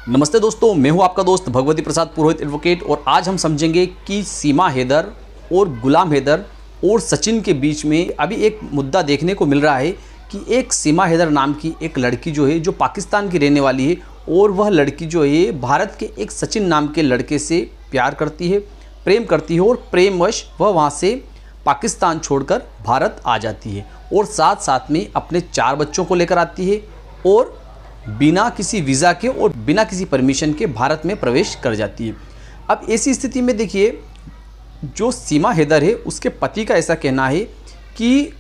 नमस्ते दोस्तों, मैं हूं आपका दोस्त भगवती प्रसाद पुरोहित एडवोकेट और आज हम समझेंगे कि सीमा हैदर और गुलाम हैदर और सचिन के बीच में अभी एक मुद्दा देखने को मिल रहा है कि एक सीमा हैदर नाम की एक लड़की जो पाकिस्तान की रहने वाली है और वह लड़की भारत के एक सचिन नाम के लड़के से प्यार करती है, प्रेम करती है और प्रेमवश वह वहाँ से पाकिस्तान छोड़कर भारत आ जाती है और साथ साथ में अपने 4 बच्चों को लेकर आती है और बिना किसी वीज़ा के और बिना किसी परमिशन के भारत में प्रवेश कर जाती है। अब ऐसी स्थिति में देखिए, जो सीमा हैदर है उसके पति का ऐसा कहना है कि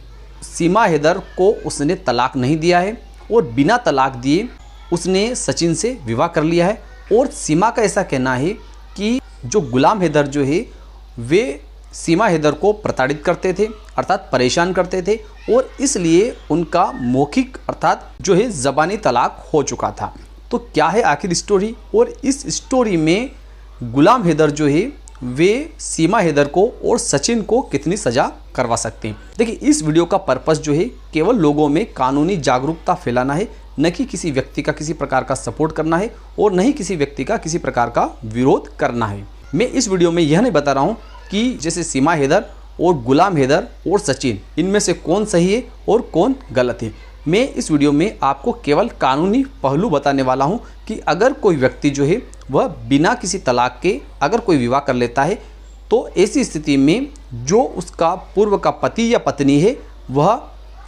सीमा हैदर को उसने तलाक नहीं दिया है और बिना तलाक दिए उसने सचिन से विवाह कर लिया है। और सीमा का ऐसा कहना है कि जो गुलाम हैदर वे सीमा हैदर को प्रताड़ित करते थे, अर्थात परेशान करते थे और इसलिए उनका मौखिक अर्थात ज़बानी तलाक हो चुका था। तो क्या है आखिर स्टोरी, और इस स्टोरी में गुलाम हैदर वे सीमा हैदर को और सचिन को कितनी सज़ा करवा सकते हैं। देखिए, इस वीडियो का पर्पस केवल लोगों में कानूनी जागरूकता फैलाना है, न कि किसी व्यक्ति का किसी प्रकार का सपोर्ट करना है और न ही किसी व्यक्ति का किसी प्रकार का विरोध करना है। मैं इस वीडियो में यह नहीं बता रहा हूँ कि जैसे सीमा हैदर और गुलाम हैदर और सचिन इनमें से कौन सही है और कौन गलत है। मैं इस वीडियो में आपको केवल कानूनी पहलू बताने वाला हूं कि अगर कोई व्यक्ति वह बिना किसी तलाक के अगर कोई विवाह कर लेता है तो ऐसी स्थिति में जो उसका पूर्व का पति या पत्नी है वह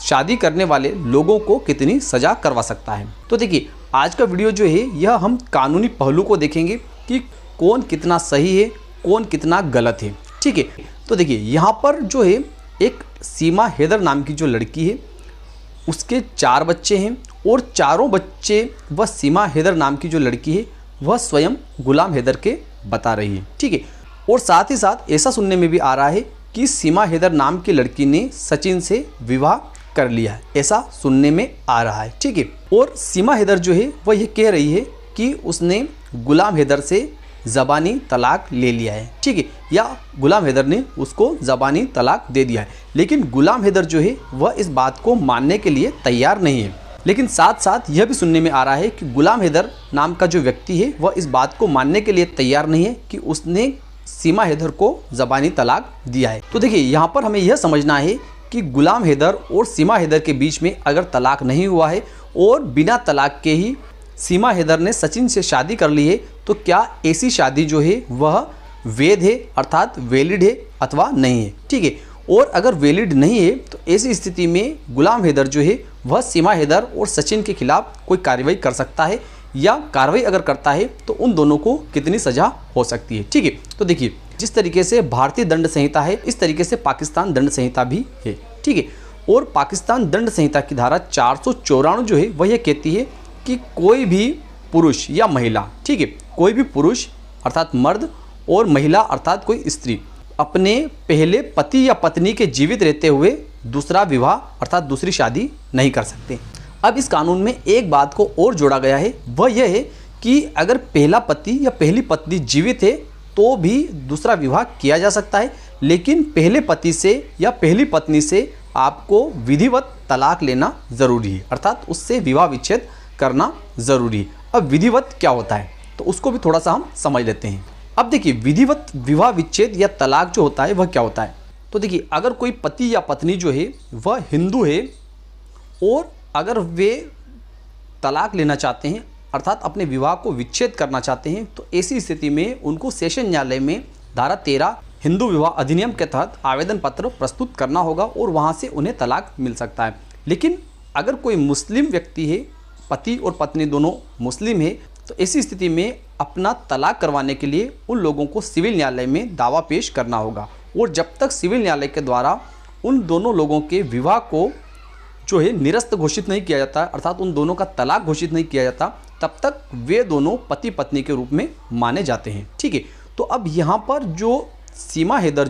शादी करने वाले लोगों को कितनी सज़ा करवा सकता है। तो देखिए, आज का वीडियो यह हम कानूनी पहलू को देखेंगे कि कौन कितना सही है, कौन कितना गलत है। ठीक है, तो देखिए यहाँ पर एक सीमा हैदर नाम की जो लड़की है उसके 4 बच्चे हैं और चारों बच्चे वह सीमा हैदर नाम की जो लड़की है वह स्वयं गुलाम हैदर के बता रही है। ठीक है, और साथ ही साथ ऐसा सुनने में भी आ रहा है कि सीमा हैदर नाम की लड़की ने सचिन से विवाह कर लिया है, ऐसा सुनने में आ रहा है। ठीक है, और सीमा हैदर वह ये कह रही है कि उसने गुलाम हैदर से ज़बानी तलाक ले लिया है। ठीक है, या गुलाम हैदर ने उसको ज़बानी तलाक दे दिया है, लेकिन गुलाम हैदर वह इस बात को मानने के लिए तैयार नहीं है। लेकिन साथ साथ यह भी सुनने में आ रहा है कि गुलाम हैदर नाम का जो व्यक्ति है वह इस बात को मानने के लिए तैयार नहीं है कि उसने सीमा हैदर को ज़बानी तलाक दिया है। तो देखिए, यहाँ पर हमें यह समझना है कि गुलाम हैदर और सीमा हैदर के बीच में अगर तलाक नहीं हुआ है और बिना तलाक के ही सीमा हैदर ने सचिन से शादी कर ली है तो क्या ऐसी शादी वह वैध है, अर्थात वैलिड है अथवा नहीं है। ठीक है, और अगर वैलिड नहीं है तो ऐसी स्थिति में गुलाम हैदर वह सीमा हैदर और सचिन के खिलाफ कोई कार्रवाई कर सकता है, या कार्रवाई अगर करता है तो उन दोनों को कितनी सज़ा हो सकती है। ठीक है, तो देखिए, जिस तरीके से भारतीय दंड संहिता है इस तरीके से पाकिस्तान दंड संहिता भी है। ठीक है, और पाकिस्तान दंड संहिता की धारा 494 वह यह कहती है कि कोई भी पुरुष या महिला, ठीक है, कोई भी पुरुष अर्थात मर्द और महिला अर्थात कोई स्त्री अपने पहले पति या पत्नी के जीवित रहते हुए दूसरा विवाह अर्थात दूसरी शादी नहीं कर सकते। अब इस कानून में एक बात को और जोड़ा गया है, वह यह है कि अगर पहला पति या पहली पत्नी जीवित है तो भी दूसरा विवाह किया जा सकता है, लेकिन पहले पति से या पहली पत्नी से आपको विधिवत तलाक लेना ज़रूरी है, अर्थात उससे विवाह विच्छेद करना ज़रूरी है। अब विधिवत क्या होता है तो उसको भी थोड़ा सा हम समझ लेते हैं। अब देखिए, विधिवत विवाह विच्छेद या तलाक जो होता है वह क्या होता है। तो देखिए, अगर कोई पति या पत्नी वह हिंदू है और अगर वे तलाक लेना चाहते हैं अर्थात अपने विवाह को विच्छेद करना चाहते हैं तो ऐसी स्थिति में उनको सेशन न्यायालय में धारा 13 हिंदू विवाह अधिनियम के तहत आवेदन पत्र प्रस्तुत करना होगा और वहाँ से उन्हें तलाक मिल सकता है। लेकिन अगर कोई मुस्लिम व्यक्ति है, पति और पत्नी दोनों मुस्लिम है, तो ऐसी स्थिति में अपना तलाक करवाने के लिए उन लोगों को सिविल न्यायालय में दावा पेश करना होगा और जब तक सिविल न्यायालय के द्वारा उन दोनों लोगों के विवाह को निरस्त घोषित नहीं किया जाता अर्थात उन दोनों का तलाक घोषित नहीं किया जाता, तब तक वे दोनों पति पत्नी के रूप में माने जाते हैं। ठीक है, तो अब यहाँ पर जो सीमा हैदर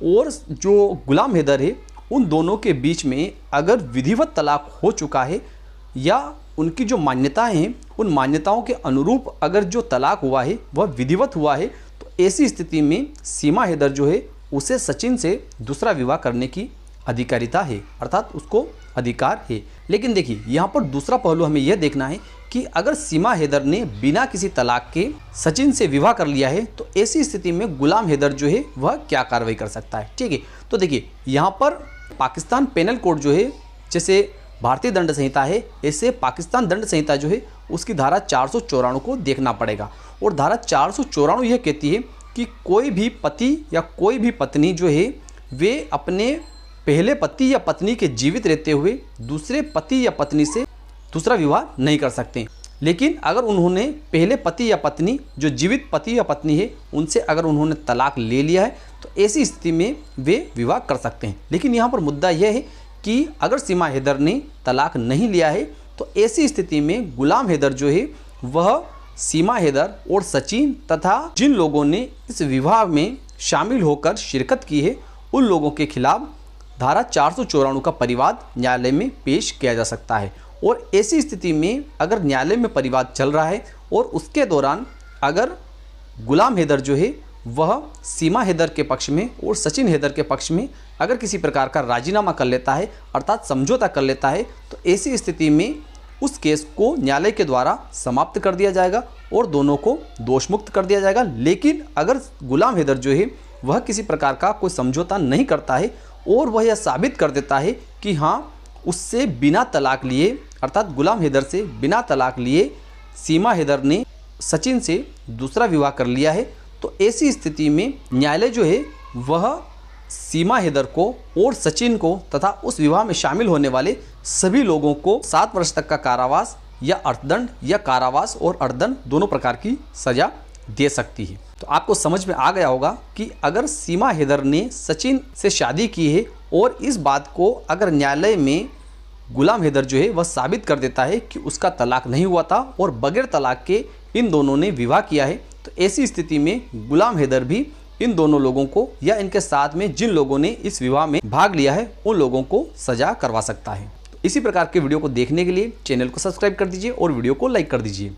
और जो गुलाम हैदर है उन दोनों के बीच में अगर विधिवत तलाक हो चुका है या उनकी जो मान्यताएं हैं उन मान्यताओं के अनुरूप अगर जो तलाक हुआ है वह विधिवत हुआ है तो ऐसी स्थिति में सीमा हैदर उसे सचिन से दूसरा विवाह करने की अधिकारिता है, अर्थात उसको अधिकार है। लेकिन देखिए, यहाँ पर दूसरा पहलू हमें यह देखना है कि अगर सीमा हैदर ने बिना किसी तलाक के सचिन से विवाह कर लिया है तो ऐसी स्थिति में गुलाम हैदर जो है वह क्या कार्रवाई कर सकता है। ठीक है, तो देखिए यहाँ पर पाकिस्तान पेनल कोड जो है, जैसे भारतीय दंड संहिता है, ऐसे पाकिस्तान दंड संहिता जो है उसकी धारा 494 को देखना पड़ेगा। और धारा 494 यह कहती है कि कोई भी पति या कोई भी पत्नी जो है वे अपने पहले पति या पत्नी के जीवित रहते हुए दूसरे पति या पत्नी से दूसरा विवाह नहीं कर सकते। लेकिन अगर उन्होंने पहले पति या पत्नी जो जीवित पति या पत्नी है उनसे अगर उन्होंने तलाक ले लिया है तो ऐसी स्थिति में वे विवाह कर सकते हैं। लेकिन यहाँ पर मुद्दा यह है कि अगर सीमा हैदर ने तलाक नहीं लिया है तो ऐसी स्थिति में गुलाम हैदर जो है वह सीमा हैदर और सचिन तथा जिन लोगों ने इस विवाह में शामिल होकर शिरकत की है उन लोगों के खिलाफ धारा 494 का परिवाद न्यायालय में पेश किया जा सकता है। और ऐसी स्थिति में अगर न्यायालय में परिवाद चल रहा है और उसके दौरान अगर गुलाम हैदर जो है वह सीमा हैदर के पक्ष में और सचिन हैदर के पक्ष में अगर किसी प्रकार का राजीनामा कर लेता है अर्थात समझौता कर लेता है तो ऐसी स्थिति में उस केस को न्यायालय के द्वारा समाप्त कर दिया जाएगा और दोनों को दोषमुक्त कर दिया जाएगा। लेकिन अगर गुलाम हैदर जो है वह किसी प्रकार का कोई समझौता नहीं करता है और वह यह साबित कर देता है कि हाँ उससे बिना तलाक लिए अर्थात गुलाम हैदर से बिना तलाक लिए सीमा हैदर ने सचिन से दूसरा विवाह कर लिया है तो ऐसी स्थिति में न्यायालय जो है वह सीमा हैदर को और सचिन को तथा उस विवाह में शामिल होने वाले सभी लोगों को 7 वर्ष तक का कारावास या अर्थदंड या कारावास और अर्थदंड दोनों प्रकार की सजा दे सकती है। तो आपको समझ में आ गया होगा कि अगर सीमा हैदर ने सचिन से शादी की है और इस बात को अगर न्यायालय में गुलाम हैदर जो है वह साबित कर देता है कि उसका तलाक नहीं हुआ था और बगैर तलाक के इन दोनों ने विवाह किया है तो ऐसी स्थिति में गुलाम हैदर भी इन दोनों लोगों को या इनके साथ में जिन लोगों ने इस विवाह में भाग लिया है उन लोगों को सजा करवा सकता है। तो इसी प्रकार के वीडियो को देखने के लिए चैनल को सब्सक्राइब कर दीजिए और वीडियो को लाइक कर दीजिए।